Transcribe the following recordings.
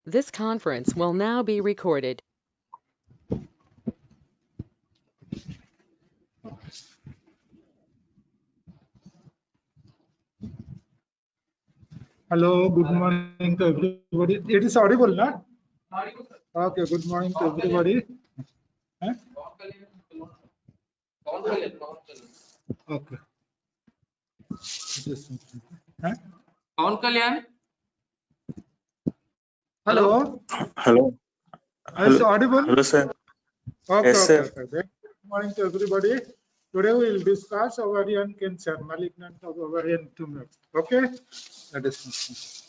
This conference will now be recorded. Hello, good morning to everybody. It is audible, na? Okay, good morning to everybody. Huh? Okay. Just, huh? Pawan Kalyan. Hello. Hello. Is it audible? Hello, sir. Okay, Yes, sir. okay. Good morning to everybody. Today we will discuss ovarian cancer, malignant of ovarian tumor. Okay. That is.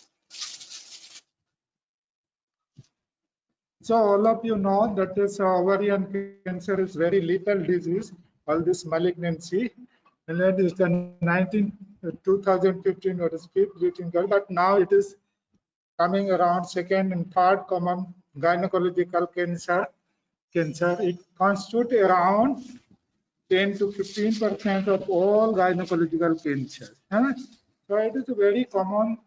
So all of you know that this ovarian cancer is very lethal disease, all this malignancy. And that is the 2015 or speed breathing girl, but now it is coming around second and third common gynecological cancer. It constitutes around 10 to 15% of all gynecological cancers. So it is a very common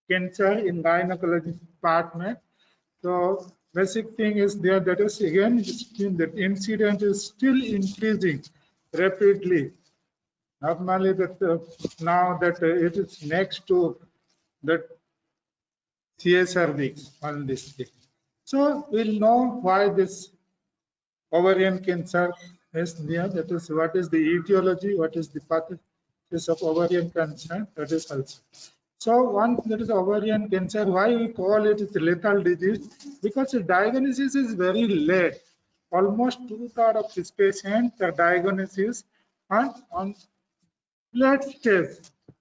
cancer in gynecology department. So basic thing is there, that is again the incidence is still increasing rapidly. Normally that now that it is next to that CSRD on this thing. So we'll know why this ovarian cancer is there. That is what is the etiology, what is the pathogenesis of ovarian cancer. That is also. So one, that is ovarian cancer. Why we call it is lethal disease? Because the diagnosis is very late. Almost 2/3 of this patient, the diagnosis on late stage,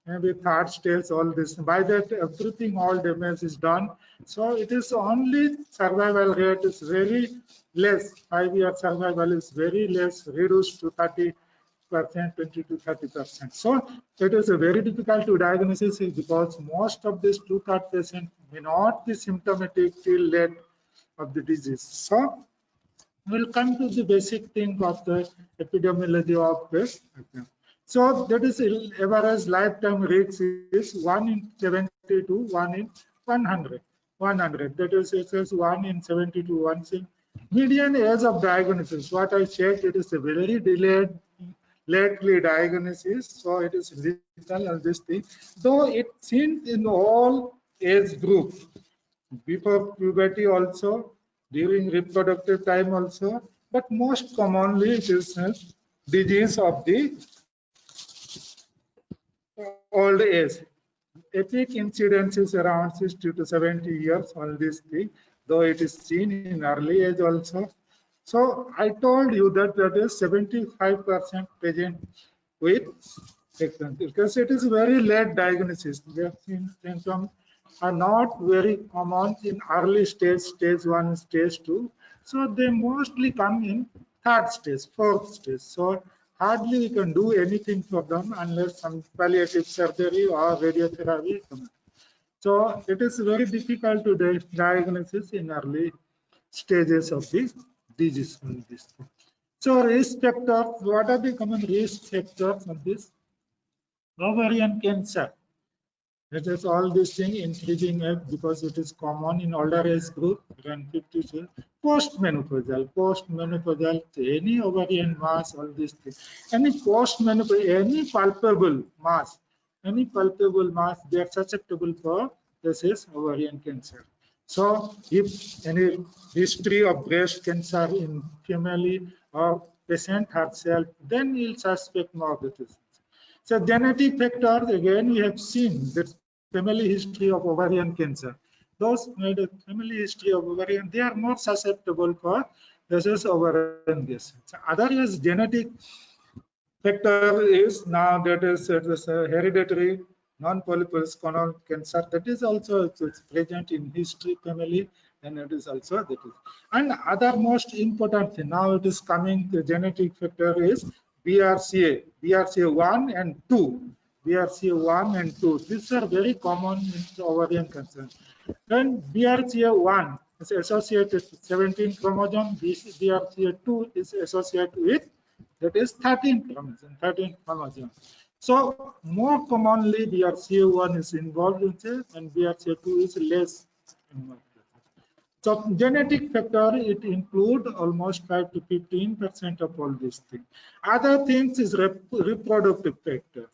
maybe third stage, all this. By that, everything, all damage is done. So it is only survival rate is very less. 5-year survival is very less, reduced to 30%, 20 to 30%. So it is a very difficult to diagnose because most of these 2/3 patients may not be symptomatic till late of the disease. So we'll come to the basic thing of the epidemiology of this. So that is average lifetime risk is 1 in 72, 1 in 100. 100. That is, it says 1 in 72, 1 in median age of diagnosis. What I said, it is a very delayed, lately diagnosis. So it is lethal on this thing. Though it seen in all age groups, before puberty also, during reproductive time also, but most commonly it is a disease of the old age. Epic incidence is around 60 to 70 years on this thing, though it is seen in early age also. So I told you that that is 75% present with because it is very late diagnosis. Their symptoms are not very common in early stage, stage 1, stage 2. So they mostly come in third stage, fourth stage. So hardly we can do anything for them unless some palliative surgery or radiotherapy. So it is very difficult to diagnose in early stages of the disease. So risk factors, what are the common risk factors of this ovarian cancer? It is all this thing increasing because it is common in older age group around 50 to postmenopausal, any ovarian mass, all these things. Any postmenopausal, any palpable mass, they are susceptible for this is ovarian cancer. So if any history of breast cancer in family or patient herself, then we'll suspect more of this. So genetic factors, again, we have seen that family history of ovarian cancer. Those made a family history of ovarian, they are more susceptible for this is ovarian cancer. So other is genetic factor is now that is it is a hereditary non-polyposis corneal cancer that is also it's present in history family, and it is also that is. And other most important thing now it is coming, the genetic factor is BRCA1 and 2. BRCA1 and 2. These are very common in ovarian cancer. Then BRCA1 is associated with 17 chromosome. BRCA2 is associated with that is 13 chromosome. 13 chromosome. So more commonly BRCA1 is involved in it, and BRCA2 is less involved. So genetic factor, it include almost 5 to 15% of all these things. Other things is reproductive factor,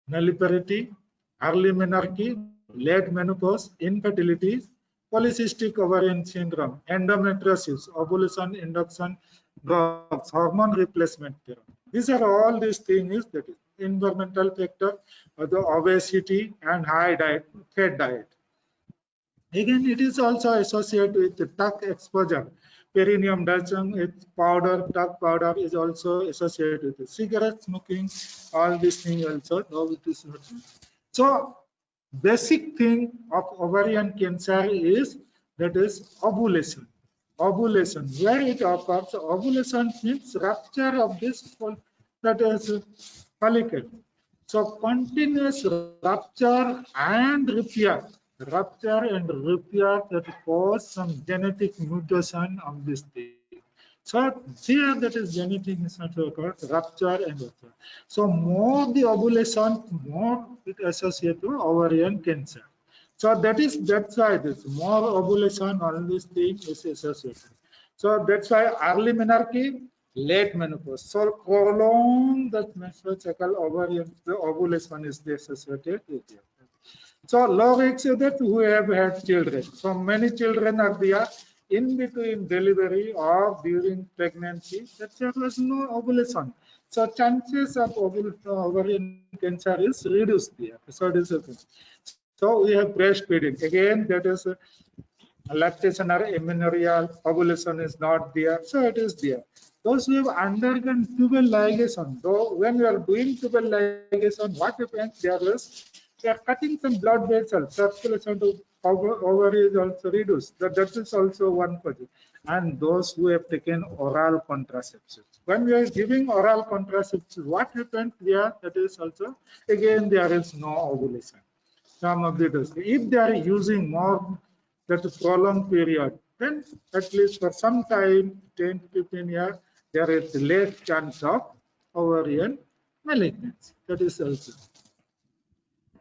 nulliparity, early menarche, late menopause, infertility, polycystic ovarian syndrome, endometriosis, ovulation induction drugs, hormone replacement therapy. These are all these things that is environmental factor, the obesity and high diet, fat diet. Again, it is also associated with the talc exposure. Perineum dusting, its powder, talc powder is also associated with the cigarette smoking, all these things also. No, it is not. So, basic thing of ovarian cancer is that is ovulation. Ovulation, where it occurs, ovulation means rupture of this that is follicle. So continuous rupture and repair that cause some genetic mutation of this thing. So here that is genetic rupture and rupture. So more the ovulation, more it associated to ovarian cancer. So that's why this more ovulation, all these things is associated. So that's why early menarche, late menopause. So prolong that menstrual cycle ovarian, the ovulation is associated with it. So low risk is that who have had children. So many children are there in between delivery or during pregnancy that there was no ovulation. So chances of ovarian cancer is reduced there. So this is it. So we have breastfeeding. Again, that is lactation or amenorrhea, ovulation is not there. So it is there. Those who have undergone tubal ligation, though when you are doing tubal ligation, what happens there is they are cutting some blood vessels, circulation to ovary is also reduced. That is also one cause. And those who have taken oral contraceptives. When we are giving oral contraceptives, what happens there? That is also, again, there is no ovulation. Some of the dose. If they are using more that prolonged period, then at least for some time, 10 to 15 years, there is less chance of ovarian malignancy. That is also.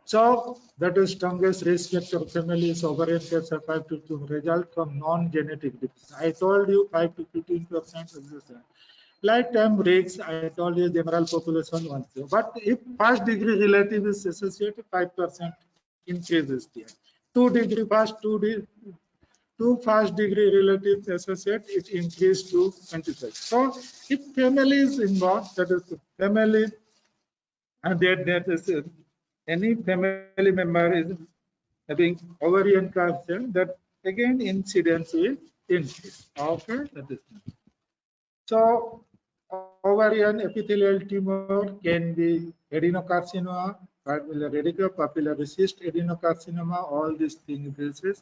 So that is strongest risk factor families ovarian cancer 5 to 2 result from non-genetic disease. I told you 5 to 15% of this. Lifetime risks, I told you general population 1. But if first degree relative is associated, 5% increases there. 2 degree two first degree relatives associate, it increased to 25. So if family is involved, that is family, and that is any family member is having ovarian cancer, that again incidence will increase. Okay, that is. So ovarian epithelial tumor can be adenocarcinoma, papillary cyst adenocarcinoma, all these things. This is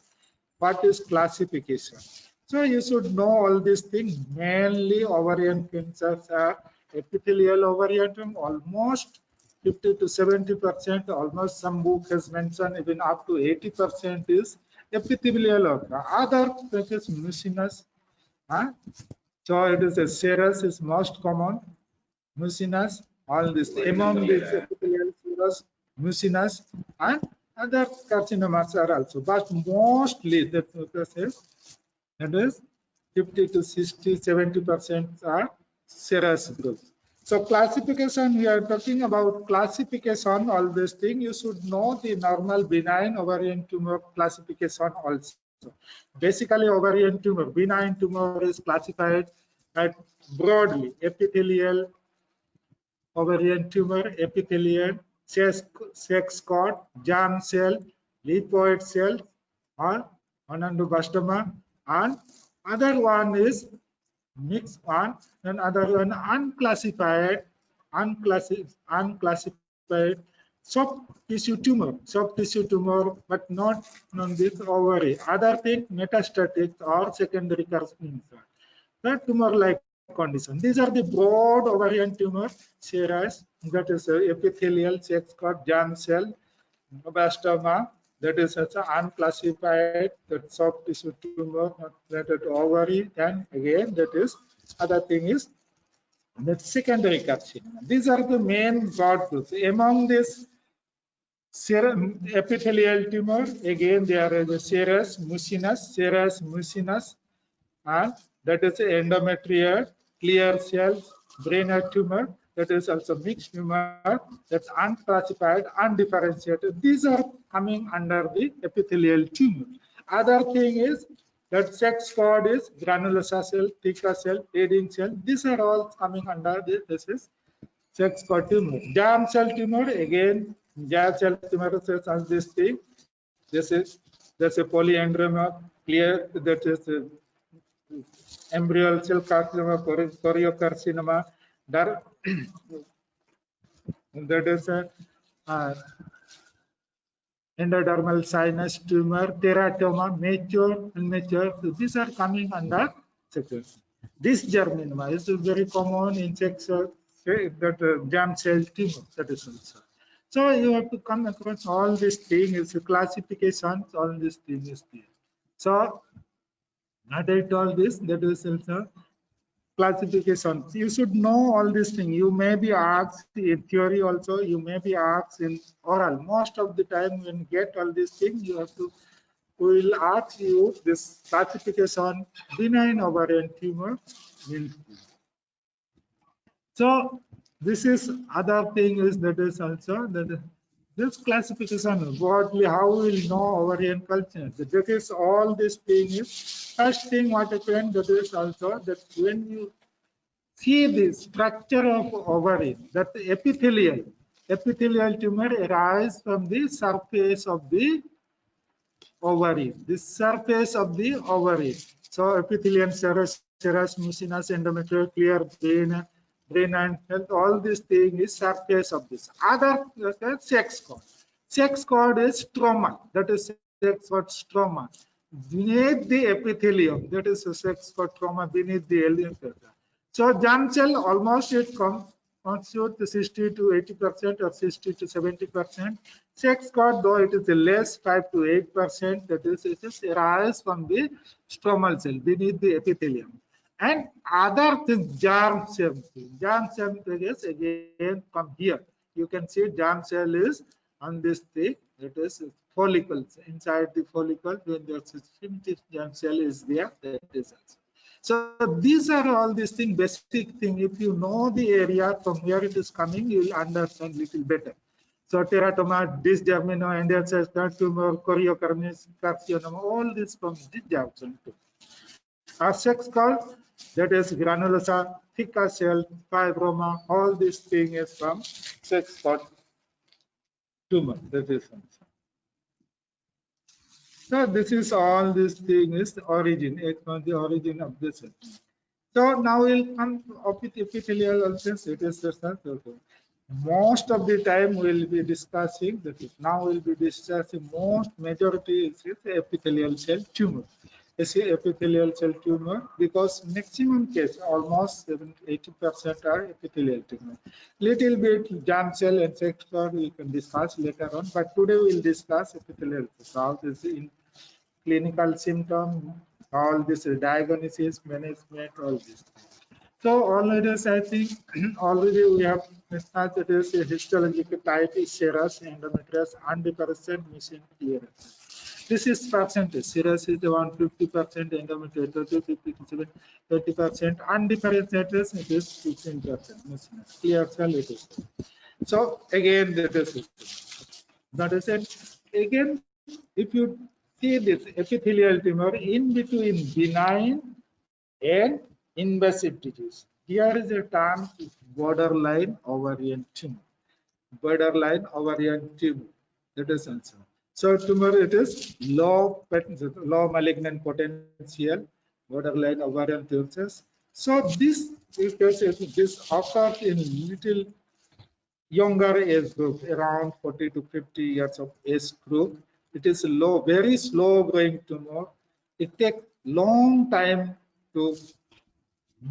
what is classification. So you should know all these things. Mainly ovarian cancers are epithelial ovarian tumor, almost 50 to 70%. Almost some book has mentioned even up to 80% is epithelial ovarian. Other such as mucinous. So it is a serous is most common, mucinous, all this among these epithelial serous, mucinous, and other carcinomas are also, but mostly that is 50 to 60, 70% are serous group. So classification, we are talking about classification, all these things. You should know the normal benign ovarian tumor classification also. Basically, ovarian tumor, benign tumor is classified at broadly epithelial ovarian tumor, epithelial, sex cord, germ cell, lipoid cell, or aneurysma, and other one is mixed one, and other one unclassified soft tissue tumor, but not on this ovary. Other thing, metastatic or secondary cancer. That tumor-like condition. These are the broad ovarian tumor, serous, that is epithelial, sex cord, germ cell, glioblastoma, that is unclassified, that soft tissue tumor, not related to ovary, and again that is other thing is that secondary carcinoma. These are the main broad groups. Among this Epithelial tumor, again there is a serous mucinous, and that is endometrial, clear cell, brain tumor, that is also mixed tumor, that's unclassified, undifferentiated. These are coming under the epithelial tumor. Other thing is that sex cord is granulosa cell, theca cell, Leydig cell. These are all coming under this is sex cord tumor. Germ cell tumor, again, germ cell tumor says on this thing. There's a polyandroma, clear, that is embryal cell carcinoma, choriocarcinoma, that is a endodermal sinus tumor, teratoma, mature, immature. So these are coming under sexual. This germinoma is very common in sexual, that germ cell tumor, that is also. So you have to come across all these things, classifications, all these things there. So, not I told this, that is also classification. You should know all these things. You may be asked in theory also, you may be asked in oral. Most of the time when you get all these things, you have to, we will ask you this classification, benign ovarian tumor. So this is other thing is that is also that this classification broadly how we will know ovarian culture. That is all this thing is first thing what happened, that is also that when you see the structure of ovary, that epithelial tumor arises from the surface of the ovary, the surface of the ovary. So epithelium, serous, mucinous, endometrial, clear, brain and health, all these things is surface of this. Other sex cord. Sex cord is stroma, that is sex cord stroma. Beneath the epithelium, that is a sex cord stroma beneath the epithelium. So germ cell almost it constitutes 60 to 80% or 60 to 70%. Sex cord, though it is less, 5 to 8%, that is, it is arises from the stromal cell beneath the epithelium. And other things, germ cell is again from here. You can see germ cell is on this thing, it is follicles. Inside the follicle, when the primitive germ cell is there, that is also. So these are all these things, basic thing. If you know the area from where it is coming, you will understand little better. So teratoma, dysgerminoma, endometrial tumor, choriocarcinoma, all this from this germ cell too. Our sex cord, that is granulosa, theca cell, fibroma, all these things is from sex cord tumor. That is so this is all this thing is the origin, the origin of this. So now we'll come with epithelial ulcers. It is most of the time we'll be discussing that. Now we'll be discussing most majority is epithelial cell tumor. Epithelial cell tumor, because maximum case almost 80% are epithelial tumor. Little bit germ cell and sex cord we can discuss later on, but today we'll discuss epithelial cell. This in clinical symptom, all this diagnosis, management, all this. So already I think already we have discussed that is a histological type is serous, endometrious, undifferentiated, missing clearance. This is percentage. Serous is around 50%, endometrial 30%, undifferentiated it is 15%. Clear cell it is. So again that is it. Again, if you see this epithelial tumor in between benign and invasive disease. Here is a term borderline ovarian tumor. Borderline ovarian tumor. That is also. So tumor it is low malignant potential, borderline ovarian tumor. So this occurs in little younger age group, around 40 to 50 years of age group. It is low, very slow growing tumor. It takes long time to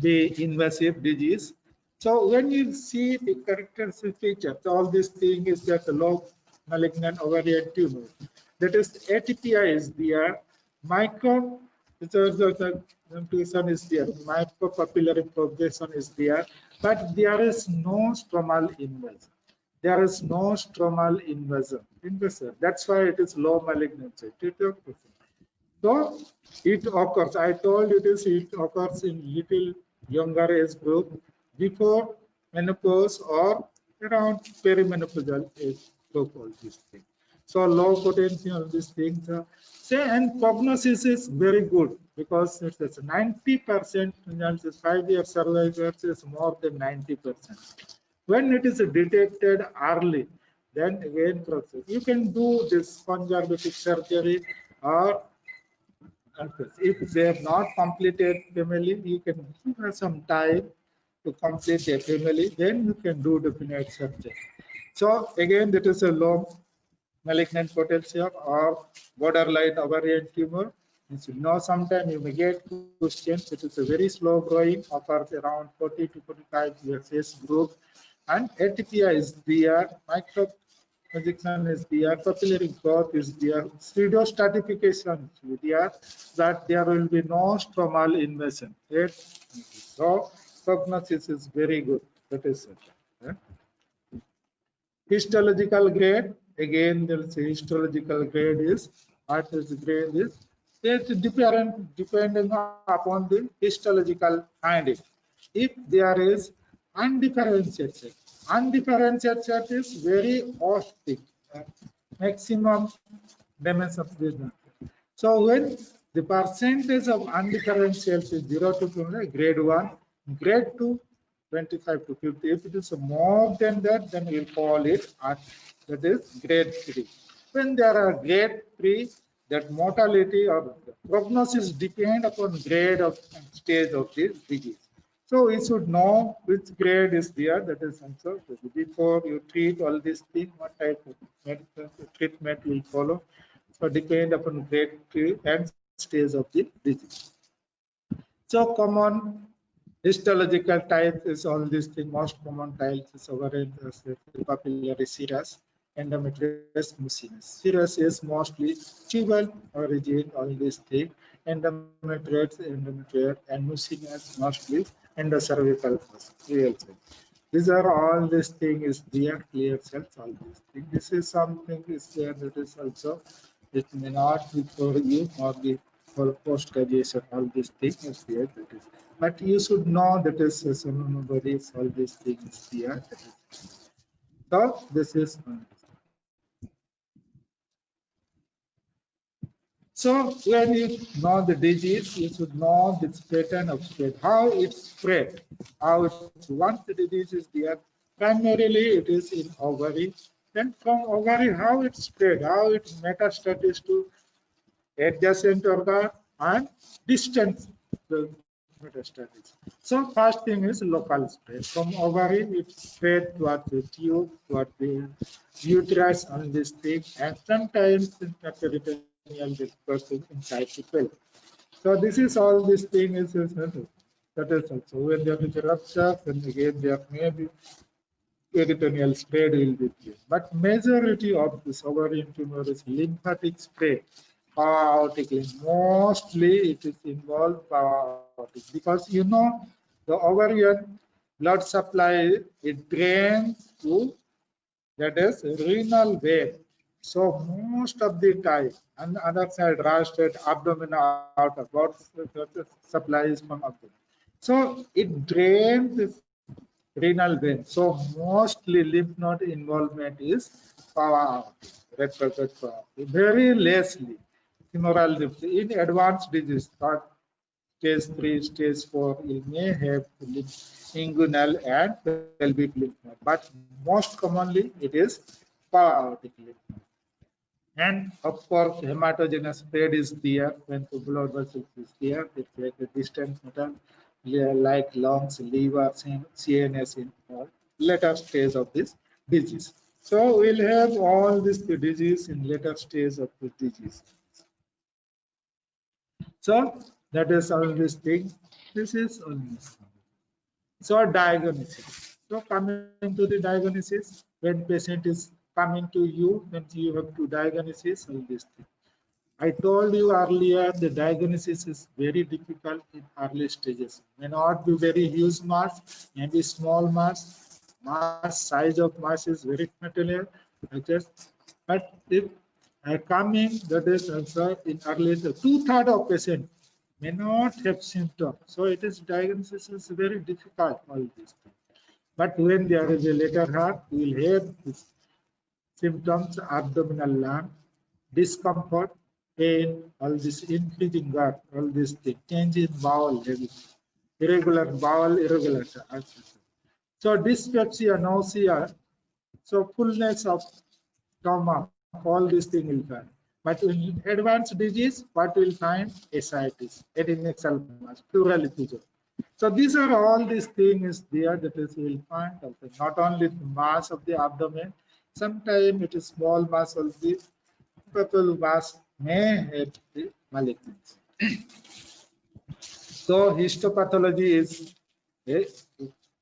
be invasive disease. So when you see the characteristic features, all these things is that low malignant ovarian tumor. That is ATPI is there, micro mutation is there, micropapillary progression is there, but there is no stromal invasion. there is no stromal invasion. That's why it is low malignancy. So it occurs. I told it occurs in little younger age group before menopause or around perimenopausal age group. All these things. So low potential these things. Say and prognosis is very good because it's 90% results is 5-year survivors is more than 90%. When it is detected early, then again process. You can do this conservative surgery or if they have not completed family, you can have some time to complete a family, then you can do definite surgery. So again, that is a low malignant potential or borderline ovarian tumor. You know, sometimes you may get questions. It is a very slow growing, occurs around 40 to 45 years age group, and ATPI is there, micro projection is there, papillary growth is there, pseudostratification is there, that there will be no stromal invasion. Yes. So prognosis is very good. That is it. Yeah. Histological grade, again there is a histological grade is, what is the grade is, it's different depending upon the histological finding. If there is undifferentiated, undifferentiated is very austic, maximum damage of vision. So when the percentage of undifferentiated is 0 to 20, grade 1, grade 2, 25 to 50. If it is more than that, then we'll call it that is grade 3. When there are grade 3, that mortality or prognosis depend upon grade of stage of this disease. So we should know which grade is there. That is also before you treat all these things, what type of medical treatment will follow. So depend upon grade 3 and stage of the disease. So common histological type is all these things. Most common types is ovarian papillary serous, endometrious, mucinous. Serous is mostly tubal origin, all these things. Endometrial, and mucinous mostly endocervical real cell. These are all these things is there, clear cells, all these things. This is something is there that is also, it may not be for you or be for post graduation, all these things is there. That is. But you should know that is nobody all these things here. So this is so when you know the disease, you should know its pattern of spread, how it spread, how it once the disease is there, primarily it is in ovary. Then from ovary, how it spread, how it metastasis to adjacent organ and distant metastasis. So first thing is local spread. From ovary, it spread towards the tube, towards the uterus on this thing, and sometimes in the peritoneal dispersion inside the pelvis. So this is all this thing is that is also when there is a rupture, then again there may be peritoneal spread will be there. But majority of this ovarian tumor is lymphatic spread. Aortic lymph. Mostly it is involved aortic because you know the ovarian blood supply it drains to that is renal vein. So most of the time, on the other side, right side, abdomen outer, blood supply is from abdomen. So it drains this renal vein. So mostly lymph node involvement is red blood cell. Very lessly femoral lymph. In advanced disease, not stage 3, stage 4, you may have inguinal and pelvic lymph node, but most commonly it is aortic lymph node. And of course, hematogenous spread is there when the blood vessels is there. It's like a distant metal, like lungs, liver, CNS in later stage of this disease. So we'll have all this disease in later stage of the disease. So that is all this thing. This is all this. So diagnosis. So coming to the diagnosis, when patient is coming to you, then you have to diagnosis all this thing. I told you earlier the diagnosis is very difficult in early stages. May not be very huge mass, maybe small mass. mass, size of mass is very material. But if coming, that is also in early, two-thirds of patients may not have symptoms. So it is diagnosis is very difficult, all these things. But when there is a later heart, we will have this symptoms, abdominal lump, discomfort, pain, all this increasing gut, all these things, change in bowel, irregular bowel, irregular. So dyspepsia, nausea, so fullness of stomach, all these things will find. But in advanced disease, what will find? Ascites, edemic sulfur, pleural effusion. So these are all these things there that is you will find also. Not only the mass of the abdomen, sometimes it is small mass of the people mass may have the malignancy. So histopathology is a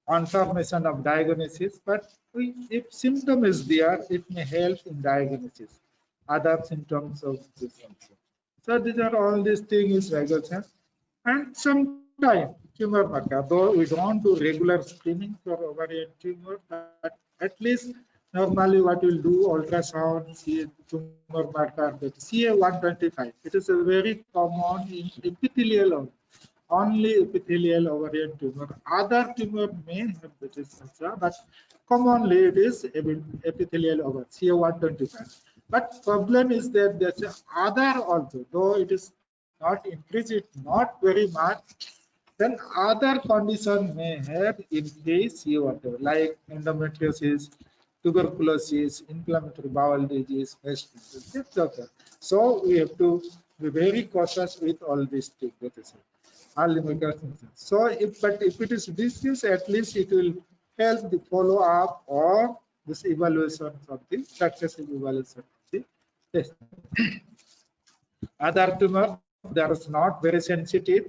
confirmation of diagnosis, but if symptom is there, it may help in diagnosis. Other symptoms of this also. So these are all these things regulation. And sometimes tumor marker, though we don't do regular screening for ovarian tumor, but at least normally what we'll do ultrasound, see tumor marker, that CA125. It is a very common in epithelial only epithelial ovarian tumor. Other tumor may have this also, but commonly it is epithelial over CA125. But problem is that there's other also, though it is not increased, not very much, then other condition may have increased CA125, like endometriosis, tuberculosis, inflammatory bowel disease, etc. So we have to be very cautious with all these things. So if it is disease, at least it will help the follow up or this evaluation of the successive evaluation of the test. Other tumor, that is not very sensitive,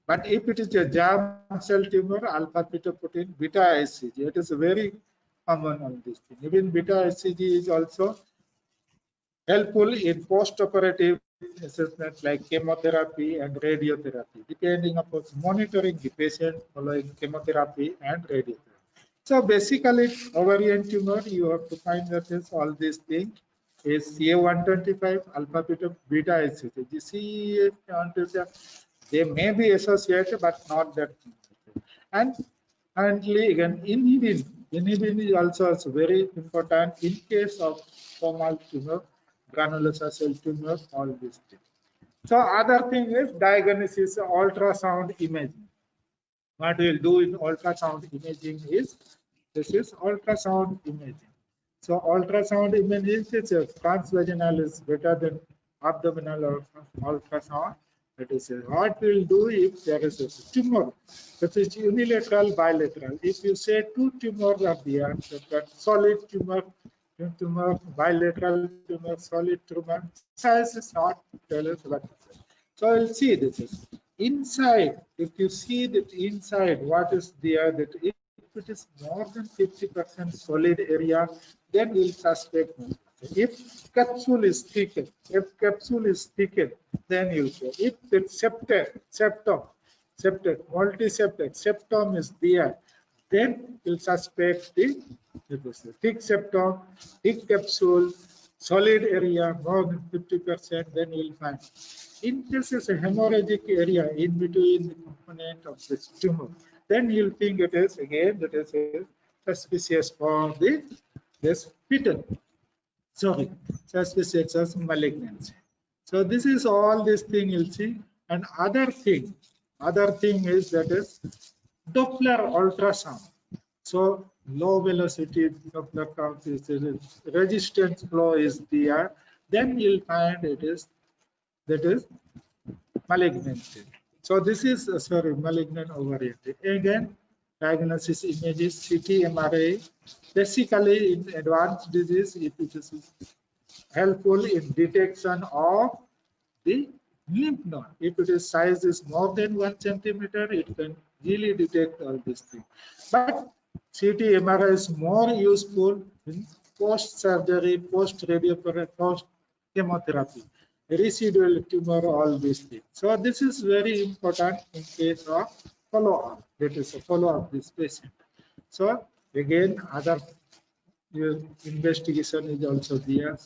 but if it is a germ cell tumor, alpha fetoprotein, beta HCG, it is very common on this thing. Even beta HCG is also helpful in post-operative assessment like chemotherapy and radiotherapy, depending upon monitoring the patient following chemotherapy and radiotherapy. So basically, ovarian tumor, you have to find that is all these things is CA125, alpha beta HCG. The CA125, they may be associated, but not that. And currently, again, inhibin is also very important in case of formal tumor, granulosa cell tumor, all these things. So other thing is diagnosis, ultrasound imaging. What we'll do in ultrasound imaging is, this is ultrasound imaging. So ultrasound imaging is transvaginal is better than abdominal or ultrasound. That is what we'll do if there is a tumor, that is unilateral, bilateral. If you say two tumors are there, that solid tumor, bilateral tumor, solid tumor, size is not tell us what. So I'll see this is inside. If you see that inside, what is there, that if it is more than 50% solid area, then we'll suspect. If capsule is thickened, then you'll say. If the multi-septate, septum is there, then you'll suspect the thick septum, thick capsule, solid area more than 50%, then you'll find. In case it's a hemorrhagic area in between the component of this tumor, then you'll think it is again that is suspicious for this fetal. Sorry, suspicious as malignancy. So this is all this thing you'll see. And other thing is that is Doppler ultrasound. So low velocity Doppler count is resistance flow is there. Then you'll find it is that is malignancy. So this is sorry, malignant ovarian. Again, diagnosis images, CT, MRI. Basically, in advanced disease, if it is helpful in detection of the lymph node. If it is size is more than 1 centimeter, it can really detect all these things. But CT, MRI is more useful in post-surgery, post-radiotherapy, post-chemotherapy, residual tumor, all these things. So this is very important in case of follow-up. That is a follow-up this patient. So again other investigation is also there.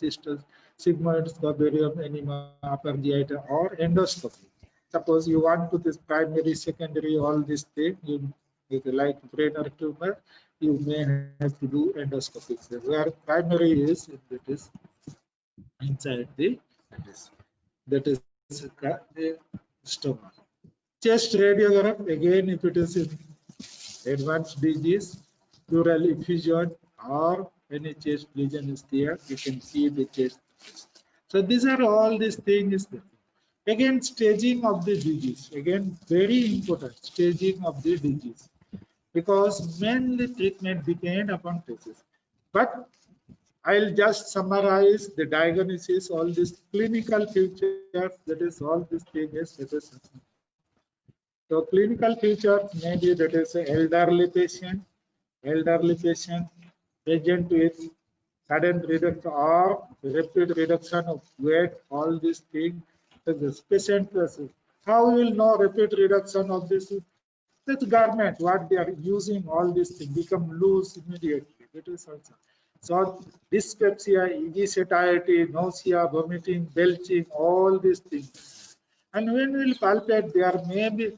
Sigmoid scorbarium enema, upper GI or endoscopy. Suppose you want to this primary, secondary, all these things, you with like brain or tumor, you may have to do endoscopy. Where primary is, that is inside that is the stomach. Chest radiograph, again, if it is in advanced disease, pleural effusion or any chest lesion is there, you can see the chest. So these are all these things. Again, staging of the disease. Again, very important, staging of the disease. Because mainly treatment depend upon cases. But I'll just summarize the diagnosis, all these clinical features, that is all these things, that is. So clinical features maybe that is elderly patient present with sudden reduction or rapid reduction of weight, all these things. This patient person, how we will know rapid reduction of this garment, what they are using, all these things become loose immediately. That is also. So dyspepsia, EG satiety, nausea, vomiting, belching, all these things. And when we will palpate, there may be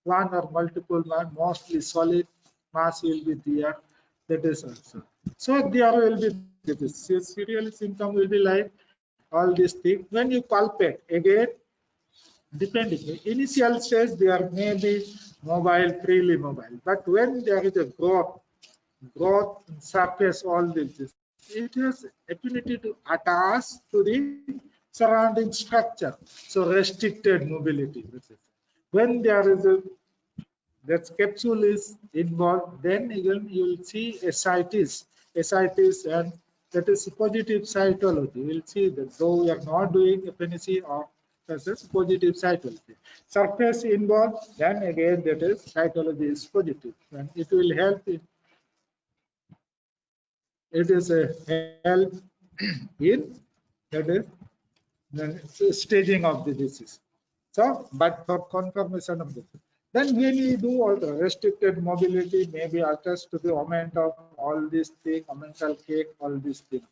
one or multiple, mostly solid mass will be there. That is also. So there will be this serial symptom will be like all these things. When you palpate, again, depending, initial stage there may be mobile, freely mobile, but when there is a growth surface, all this, it has affinity to attach to the surrounding structure. So restricted mobility. When there is a that capsule is involved, then again you will see ascites, and that is positive cytology. You will see that though we are not doing FNC or that is positive cytology. Surface involved, then again that is cytology is positive, and it will help in it is a help in that is the staging of the disease. So, but for confirmation of this, then when we do all the restricted mobility, maybe alters to the amount of all these things, mental cake, all these things.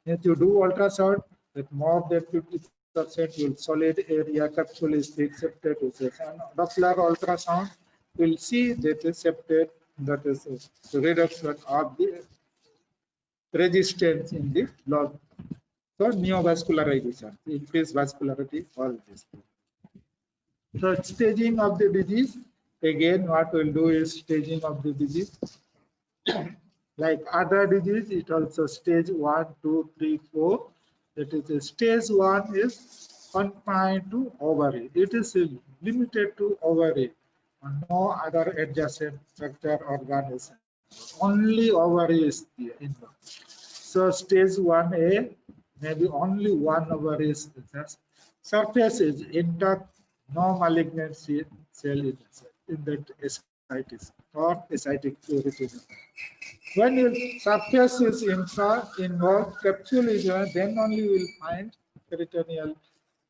If you do ultrasound, with more than 50%, you'll solid area capsule is accepted. And Doppler ultrasound will see that is accepted, that is a reduction of the resistance in the blood. So neovascularization, increased vascularity, all this. So staging of the disease, again what we'll do is staging of the disease. Like other disease, it also stage 1, 2, 3, 4. That is stage 1 is confined to ovary. It is limited to ovary. No other adjacent structure organ is only ovary is involved. So stage 1A, maybe only one ovary is surface is intact, no malignant cell in that ascites or ascitic retinal. When your surface is involved, capsule is then only you will find peritoneal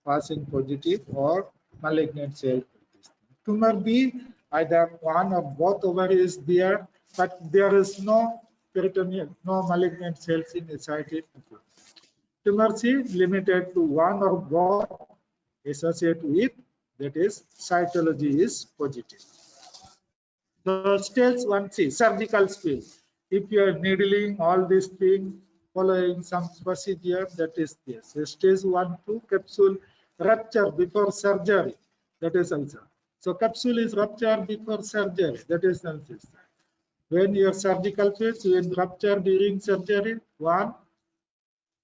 passing positive or malignant cell. Tumor B, either one or both ovary is there, but there is no peritoneal, no malignant cells in ascitic. Tumor C limited to one or both associated with, that is cytology is positive. So stage 1C, surgical spill. If you are needling all these things, following some procedure, that is this. So stage 1, 2, capsule rupture before surgery, that is also. So capsule is ruptured before surgery, that is also. When your surgical phase, when rupture during surgery, 1,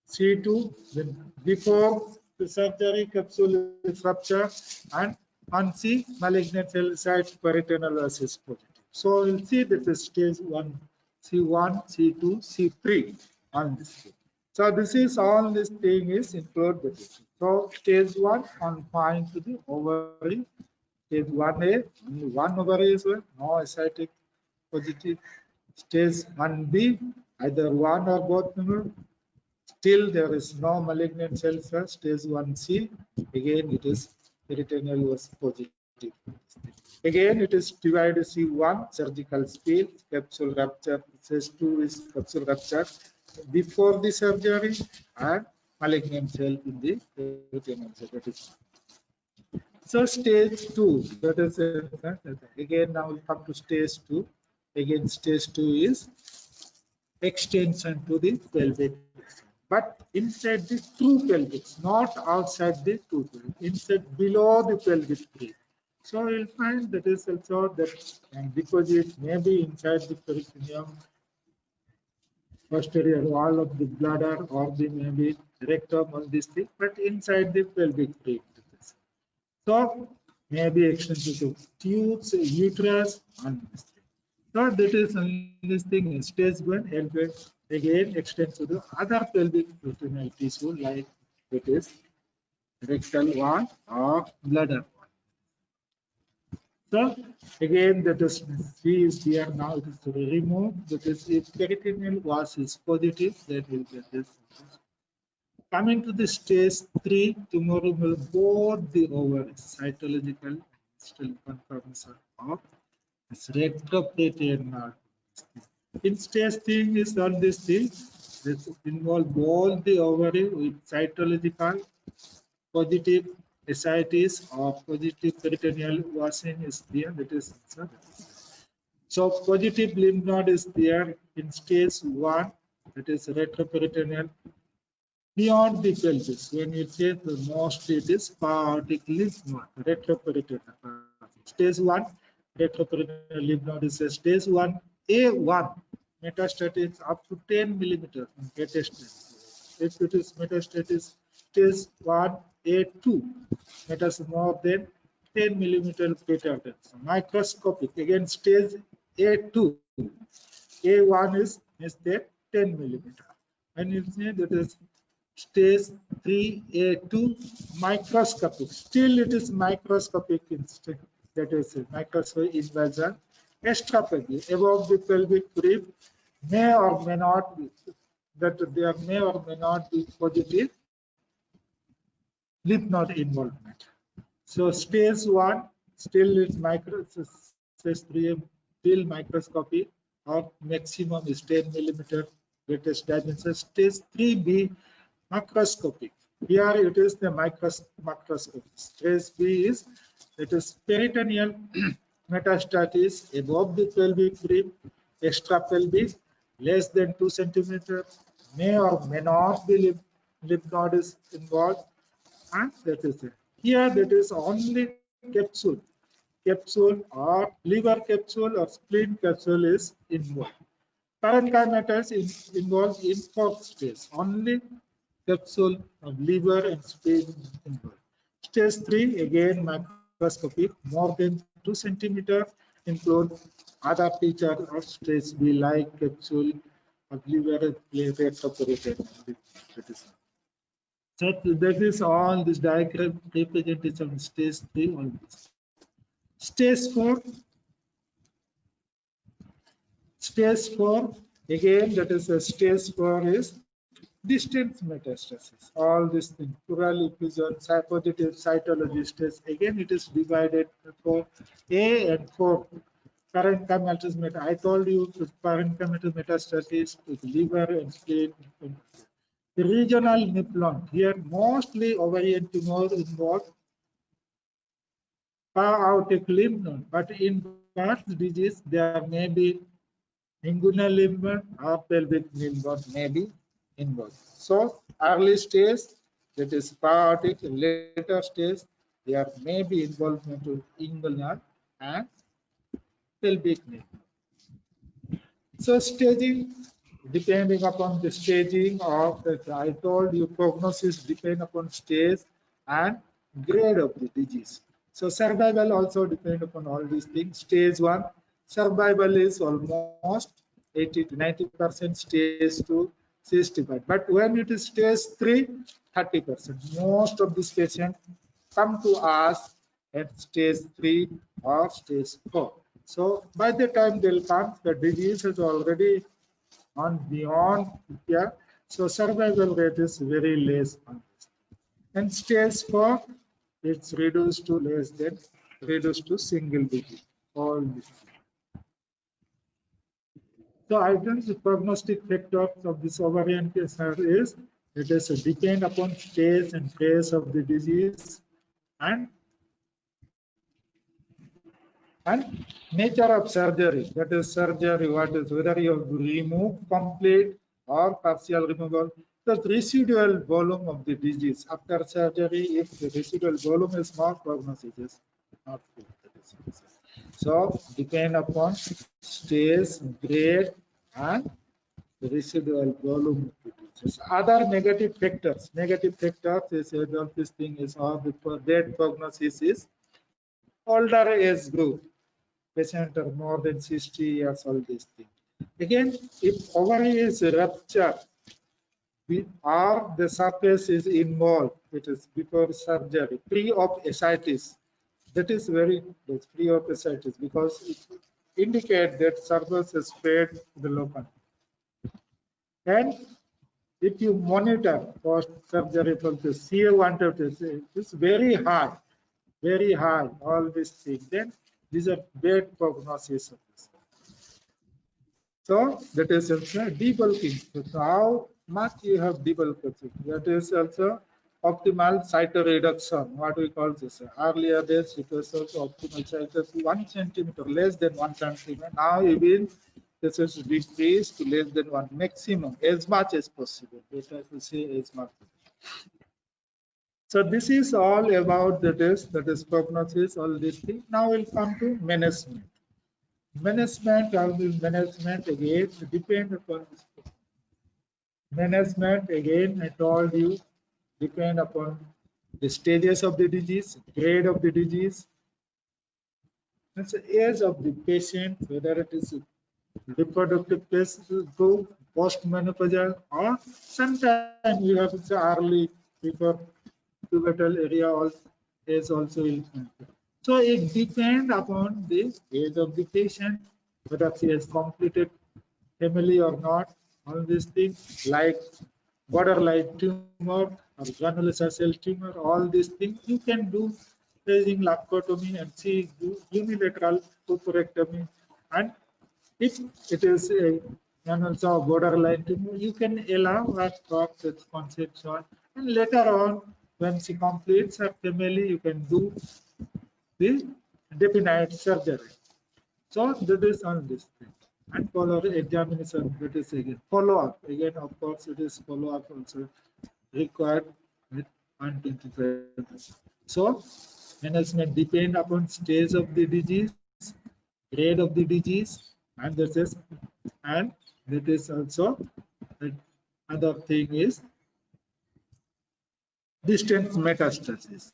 C2, then before the surgery, capsule is ruptured, and on C, malignant cell site peritoneal is positive. So we'll see that the stage 1, C1, C2, C3 on this thing. So this is all this thing is included. So stage 1 confined to the ovary. Stage 1A, only one ovary is no ascitic positive. Stage 1B, either one or both. Still there is no malignant cells. Stage 1C, again it is peritoneal was positive. Again, it is divided C1 surgical spill, capsule rupture, C2 is capsule rupture before the surgery and malignant cell in the peritoneum. That is so stage 2, that is again now we come to stage 2. Again, stage 2 is extension to the pelvic, but inside the true pelvic, not outside the true pelvic, inside below the pelvic tree. So we'll find that is also that, and because it may be inside the peritoneum, posterior wall of the bladder, or the maybe rectum, all these things, but inside the pelvic tree. So maybe extension to tubes, uterus, and this thing. So that is this thing. Stage 1 elevate again extends to the other pelvic peritoneal tissue like it is rectal wall or bladder wall. So again that is C is here now. It is to remove. That is if peritoneal was is positive, then we'll get this. Coming to the stage 3, tomorrow will both the ovaries, cytological still confirmation of this retroperitoneal. In stage 3 is all these things. This involve both the ovary with cytological positive ascites or positive peritoneal washing is there. That is so positive lymph node is there in stage 1. That is retroperitoneal. Beyond the pelvis, when you say the most, it is aortic lymph node, retroperitoneal. Stage 1, retroperitoneal lymph node is a stage 1, A1, metastasis up to 10 millimeters in metastasis. If it is metastasis, stage 1, A2, metastasis more than 10 millimeter greater. Microscopic, again, stage A2, A1 is there 10 millimeter. And you say that is stage 3A2 microscopic. Still it is microscopic instant. That is microscopic invasion. Extrapelvic above the pelvic rib may or may not be that there may or may not be positive lymph node involvement. So stage 1 still is stage 3 still microscopic or maximum is 10 millimeter greatest dimension. Stage 3B macroscopic. Here it is the macroscopic. Stage B is it is peritoneal metastasis above the pelvic rib, extrapelvic less than 2 centimeter, may or may not be lymph node is involved, and that is it. Here that is only capsule or liver capsule or spleen capsule is involved. Parenchyma is involved in 4th stage. Only capsule of liver and spleen involved. Stage 3 again microscopic more than 2 centimeter, include other features of stage B like capsule of liver and retroperitoneal. So that is all this diagram representation of stage 3 on this. Stage 4. Stage 4 again that is a stage 4 is distant metastasis. All these things, pleural effusion, positive cytology stage. Again, it is divided for A and 4. Parenchymal metastasis. I told you parenchymal metastasis with liver and spleen. The regional nipple here mostly ovarian tumor involved aortic lymph node, but in Bart's disease there may be inguinal lymph node or pelvic lymph node may be involved. So early stage that is aortic, later stage there may be involvement of inguinal and pelvic lymph node. So staging depending upon the staging of the, I told you prognosis depend upon stage and grade of the disease. So survival also depend upon all these things. Stage 1 survival is almost 80 to 90%, stage 2 65%. But when it is stage 3, 30%. Most of these patients come to us at stage 3 or stage 4. So by the time they'll come, the disease is already on beyond here. So survival rate is very less on this. And stage 4, it's reduced to less than reduced to single digit. All this. So I think the prognostic factors of this ovarian cancer is it is depend upon stage and phase of the disease and nature of surgery. That is surgery, what is whether you have to remove complete or partial removal. The residual volume of the disease after surgery, if the residual volume is more, prognosis is not good. So depend upon stage, grade, and the residual volume of the disease. Other negative factors is all this thing is all the dead prognosis is older age group. Patient are more than 60 years, all these things. Again, if ovary is ruptured, or the surface is involved, it is before surgery, pre of ascites. That is very pre of ascites because it indicates that surface is spread to the local. And if you monitor post surgery from the CA120, it's very high, all these things. Then these are bad prognosis of this. So that is also debulking. So how much you have debulked? That is also optimal cytoreduction. What we call this? Earlier days it was also optimal cytoreduction 1 centimeter, less than 1 centimeter. Now even this is decreased to less than 1 maximum, as much as possible. Better to say as much. So this is all about the test, that is prognosis, all these things. Now we'll come to management. Management again depend upon this. Management again, I told you, depend upon the stages of the disease, grade of the disease, and the age of the patient, whether it is reproductive phase group, post-menopausal, or sometimes we have the early before pubertal area is also influenced. So it depends upon the age of the patient, whether she has completed family or not. All these things like borderline tumor or granulosa cell tumor, all these things you can do using laparotomy and see do unilateral oophorectomy. And if it is a also borderline tumor, you can allow her talk with conception, and later on when she completes her family, you can do the definite surgery. So that is on this thing. And follow examination, that is again follow up. Again, of course, it is follow up also required with 125. So management depend upon stage of the disease, grade of the disease, and that is also other thing is distant metastasis.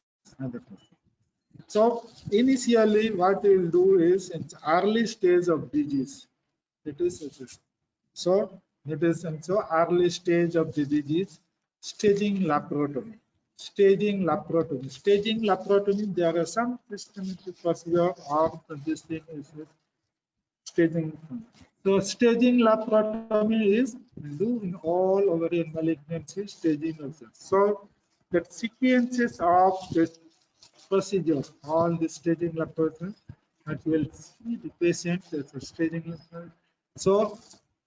So initially what we will do is in early stage of disease. It is so it is also early stage of the disease, staging laparotomy. Staging laparotomy, there are some systematic procedure of this thing is staging. So staging laparotomy is do in all ovarian malignancy staging also. So the sequences of this procedure, all the staging laparotomy, that will see the patient as a staging laparotomy. So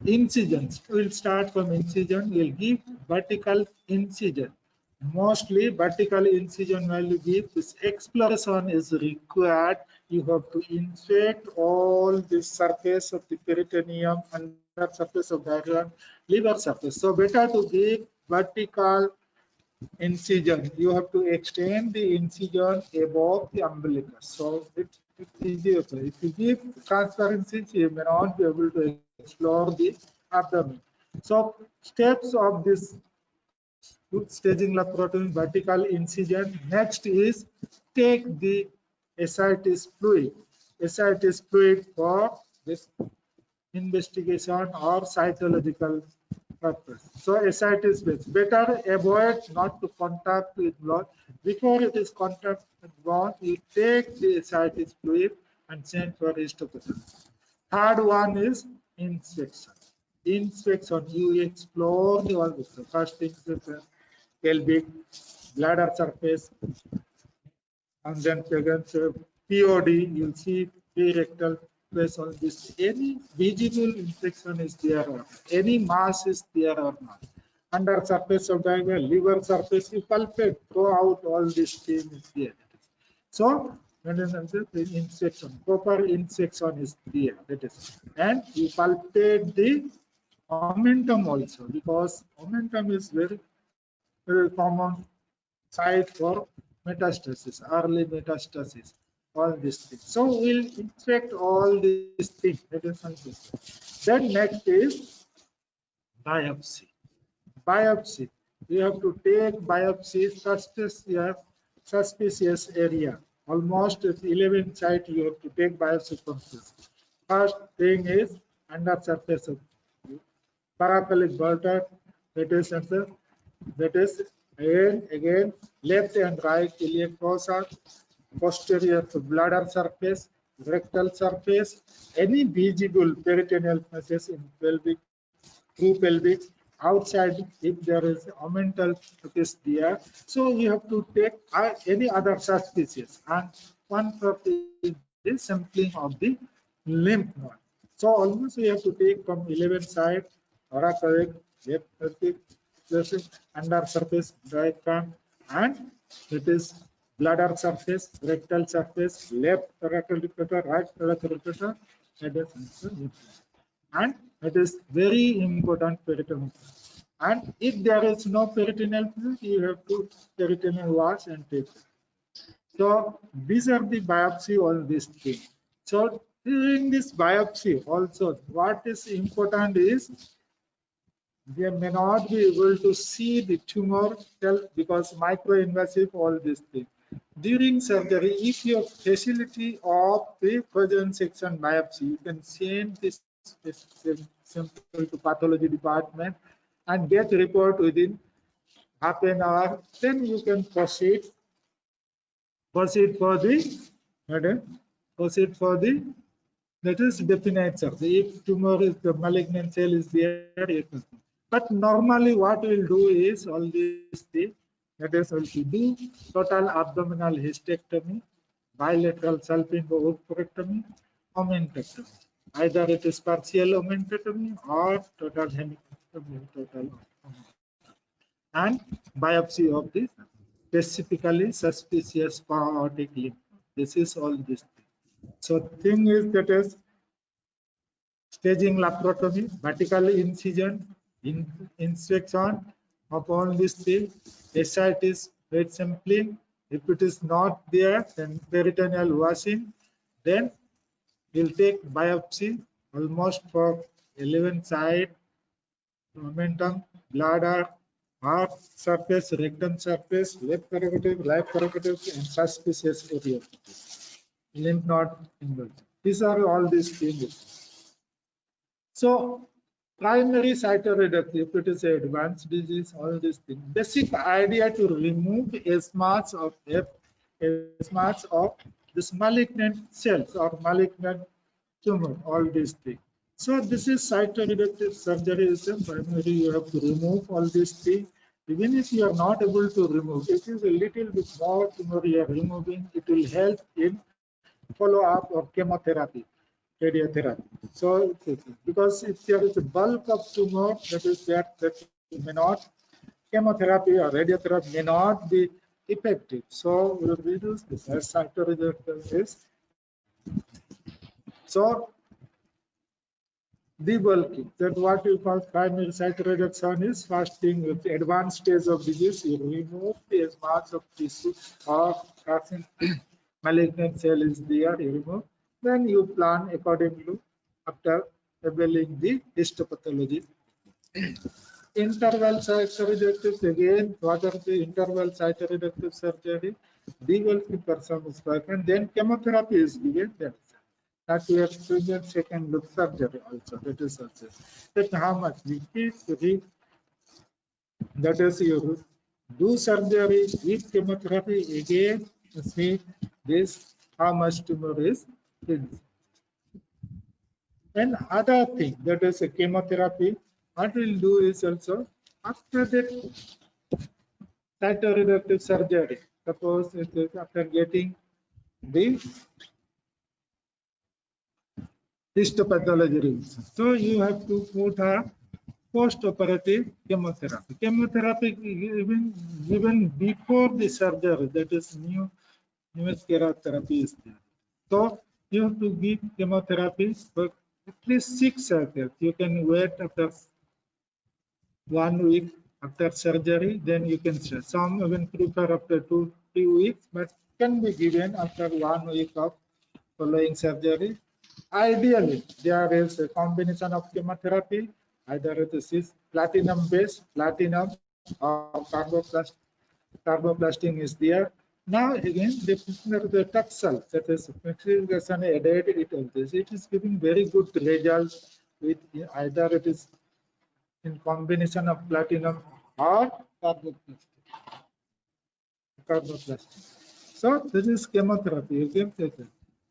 incisions, we'll start from incision, we'll give vertical incision. Mostly vertical incision while you give this exploration is required. You have to insert all the surface of the peritoneum, under surface of the gland, liver surface. So better to give vertical incision. You have to extend the incision above the umbilicus. So it's easier. If you give transparency, you may not be able to explore the abdomen. So steps of this staging laparotomy, vertical incision. Next is take the ascites fluid. Ascites fluid for this investigation or cytological purpose. So ascites better avoid not to contact with blood. Before it is contact with blood, you take the ascites fluid and send for histopathology. Third one is inspection. Inspection, you explore the all this. First thing is pelvic, bladder surface, and then second POD, you'll see pre-rectal space on this. Any visible infection is there or not. Any mass is there or not. Under surface of the liver surface, you palpate throughout all this thing is there. So, when the insection, proper insection is there, that is, and you palpate the momentum also, because momentum is very common site for metastasis, early metastasis, all these things. So we'll inspect all these things. Then next is biopsy. Biopsy. We have to take biopsy suspicious area. Almost at 11 site you have to take biopsy from this. First thing is under surface of paraphilic border, that is again left and right iliac fossa, posterior to bladder surface, rectal surface, any visible peritoneal masses in pelvic, through pelvic, outside if there is omental is there. So we have to take any other suspicious, and one purpose is the sampling of the lymph node. So almost we have to take from 11 side, thoracic, left pelvic, under surface diaphragm, and it is bladder surface, rectal surface, left thoracic repeater, right thoracic repeater, and it is very important peritoneal. And if there is no peritoneal fluid, you have to peritoneal wash and take it. So these are the biopsy, all these things. So during this biopsy also, what is important is they may not be able to see the tumor cell because microinvasive, all these things. During surgery, if you have facility of the frozen section biopsy, you can send this sample to pathology department and get report within half an hour. Then you can proceed for the proceed for the that is definite surgery. If tumor is the malignant cell is there, it will. But normally what we'll do is all these things, that is we'll do total abdominal hysterectomy, bilateral salpingo-oophorectomy, omentectomy. Either it is partial omentectomy or total hemictomy, and biopsy of this specifically suspicious aortic lymph. This is all this thing. So thing is that is staging laparotomy, vertical incision, inspection of all these things, ascites, weight sampling. If it is not there, then peritoneal washing. Then we'll take biopsy almost for 11 side, momentum, bladder, heart surface, rectum surface, left prerogative, right prerogative, and suspicious area. Lymph node involved. These are all these things. So primary cytoreductive, if it is an advanced disease, all these things. Basic idea to remove as much of this malignant cells or malignant tumor, all these things. So this is cytoreductive surgery is a primary. You have to remove all these things. Even if you are not able to remove, it is a little bit more tumor you are removing. It will help in follow-up of chemotherapy, radiotherapy. So, because if there is a bulk of tumor, that is that may not, chemotherapy or radiotherapy may not be effective. So, we will reduce this as cytoreductive. So, debulking, that what you call primary cytoreduction is first thing with advanced stage of disease, you remove as much of tissue or malignant cell is there, you remove. Then you plan accordingly after availing the histopathology. Interval cytoreductive, again, what are the interval cytoreductive surgery? Debulking person is and then chemotherapy is given. That we have chosen second look surgery also. That is also. That how much we keep that is you do surgery with chemotherapy again see this how much tumor is in. And other thing that is a chemotherapy, what we'll do is also after that cytoreductive surgery. Suppose it is after getting the histopathology revision. So you have to put a post-operative chemotherapy. Chemotherapy given before the surgery, that is new therapy is there. So you have to give chemotherapy for at least 6 cycles. You can wait after 1 week after surgery, then you can start. Some even prefer after 2 3 weeks, but can be given after 1 week of following surgery. Ideally, there is a combination of chemotherapy, either it is platinum based, platinum or carboplastin is there. Now again, the Taxol, that is fluctuation added it on this. It is giving very good results with either it is in combination of platinum or carboplastin. So this is chemotherapy. You can take it.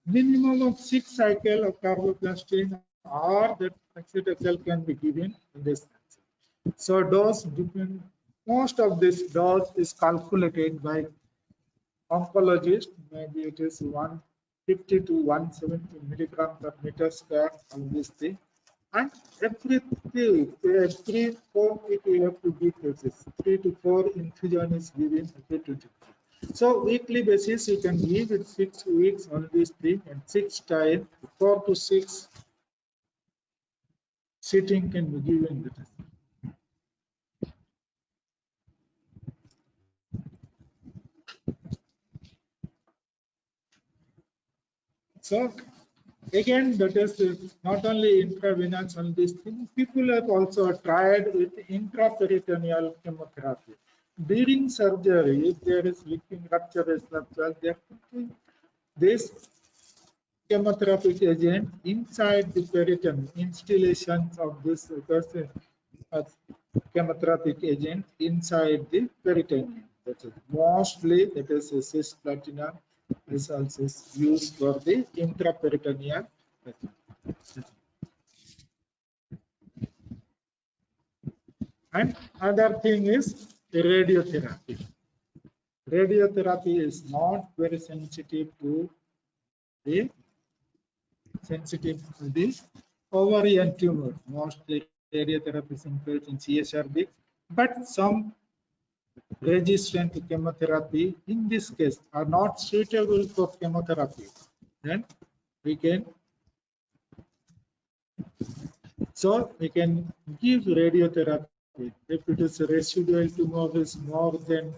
Minimum of 6 cycles of carboplastin or that paclitaxel can be given in this cancer. So dose depend. Most of this dose is calculated by oncologist. Maybe it is 150 to 170 milligram per meter square on this thing. And every 4 weeks you have to give doses. 3 to 4 infusion is given every 20. So weekly basis you can give it 6 weeks on this thing and 6 times 4 to 6 sitting can be given. So again, that is not only intravenous on this thing. People have also tried with intraperitoneal chemotherapy. During surgery, if there is leaking rupture, they are putting this chemotherapeutic agent inside the peritoneum, installations of this chemotherapeutic agent inside the peritoneum. That is mostly that is cisplatin is also used for the intraperitoneal. And other thing is radiotherapy. Radiotherapy is not very sensitive to the ovarian tumor. Mostly radiotherapy is employed in CSRD, but some resistant to chemotherapy in this case are not suitable for chemotherapy. Then we can give radiotherapy if it is a residual tumor is more than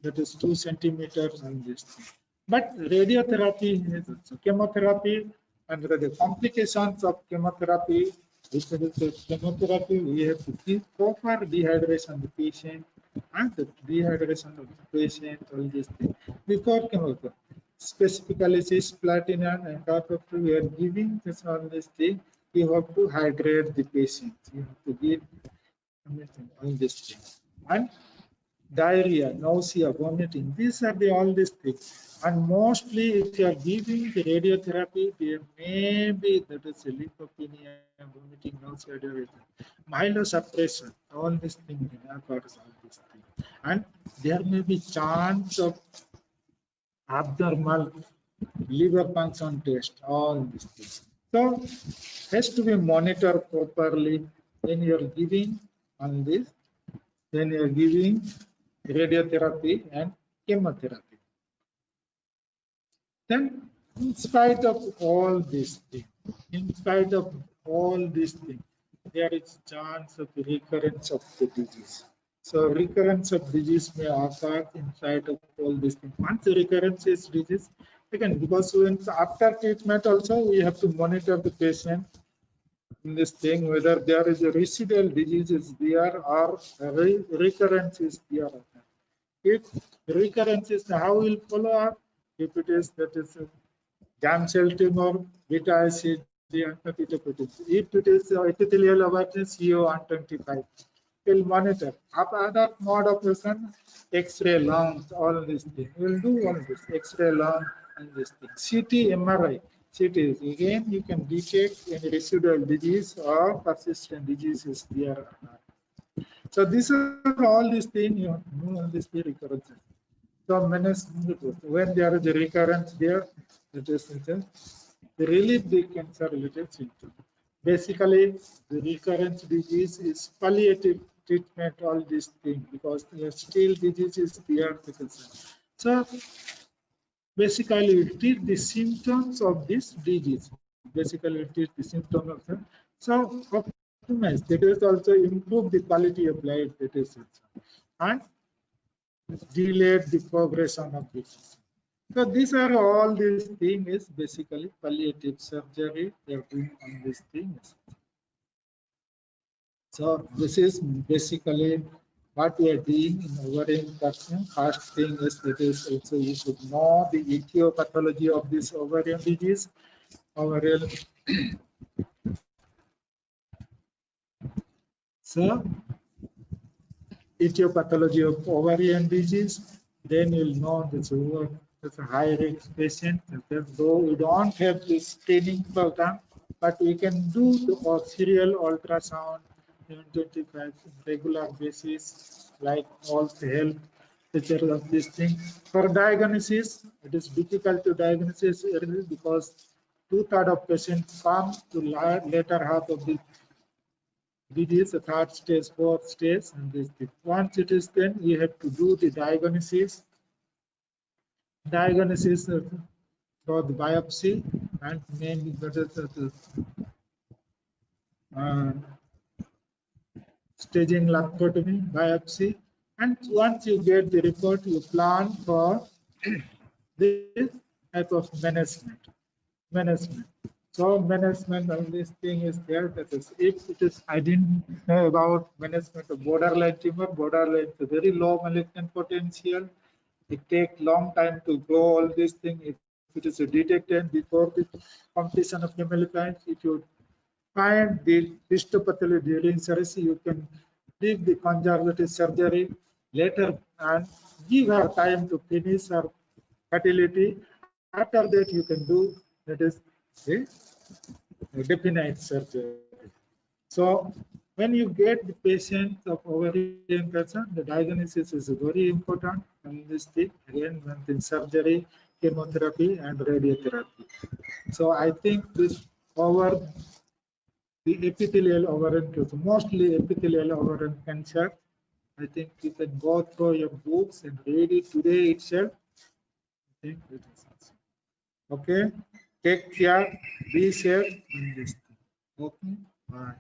that is 2 centimeters on this thing. But radiotherapy is chemotherapy and the complications of chemotherapy. If it is a chemotherapy, we have to keep proper dehydration of the patient and the dehydration of the patient, all these things before chemotherapy. Specifically, cisplatin and carboplastin, we are giving this on this thing. You have to hydrate the patient. You have to give on this thing. And diarrhea, nausea, vomiting. These are all these things. And mostly, if you are giving the radiotherapy, there may be that is lymphopenia, vomiting, nausea, diarrhea, myelosuppression. All these things occurs. All these things, and there may be chance of abnormal liver function test. All these things. So, has to be monitored properly when you are giving on this. When you are giving radiotherapy and chemotherapy. Then, in spite of all these things, there is chance of recurrence of the disease. So, recurrence of disease may occur in spite of all these things. Once the recurrence is disease, again, because after treatment also, we have to monitor the patient in this thing whether there is a residual disease is there or recurrence is there. If recurrence is how will follow up? If it is that is a germ cell tumor, beta acid, if it is epithelial awareness, CO125, will monitor. Other mode of vision, X-ray lungs, all these things. We'll do all this X-ray lung and this thing. CT, MRI. CT again you can detect any residual disease or persistent diseases there or not. So these are all these things you know all these recurrences. So when there is a recurrence there, it is relieve the cancer related symptom. Basically, the recurrence disease is palliative treatment, all these things, because still disease is beyond the cancer. So basically, we treat the symptoms of this disease. Basically, we treat the symptoms of them. So optimize. That is also improve the quality of life. That is it. And delayed the progression of disease. So these are all these things is basically palliative surgery they are doing on these things. So this is basically what we are doing in ovarian cancer. First thing is that is also you should know the etiology of this ovarian disease. Ovarian. So etiology of ovarian disease, then you'll know that's a high risk patient. Though we don't have this screening program, but we can do the serial ultrasound on 25 regular basis, like all the health features of this thing. For diagnosis, it is difficult to diagnose early because 2/3 of patients come to later half of the disease, the third stage, fourth stage, and this thing. Once it is then, we have to do the diagnosis. Diagnosis for the biopsy and mainly uh, staging laparotomy biopsy. And once you get the report, you plan for this type of management. So management of this thing is there. That is, if it is, I didn't know about management of borderline tumor. Borderline is a very low malignant potential. It takes long time to grow all these things. If it is detected before the completion of chemotherapy, if you find the histopathology during surgery, you can leave the conservative surgery later and give her time to finish her fertility. After that, you can do that is a definite surgery. So when you get the patient of ovarian cancer, the diagnosis is very important. And this thing again, when surgery, chemotherapy, and radiotherapy. So I think this over the epithelial ovarian cancer, mostly epithelial ovarian cancer. I think you can go through your books and read it today itself. I think it is okay. Take care, be safe in this thing. Okay, bye.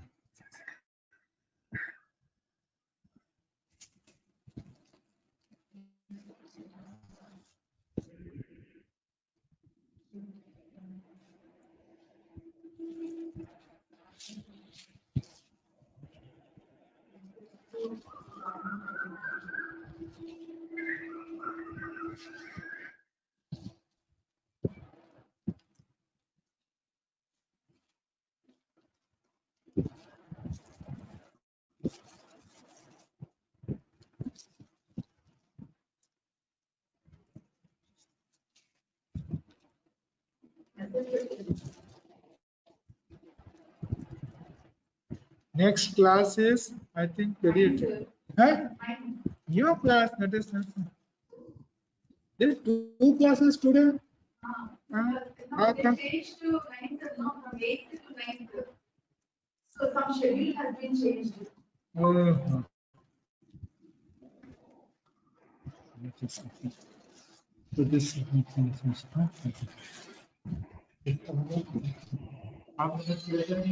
Next class is, I think, very. Huh? Your class, that is. There is two classes today. How They come? changed to 9th, no, from 8th to 9th. So some schedule has been changed. Oh, so this is how much later?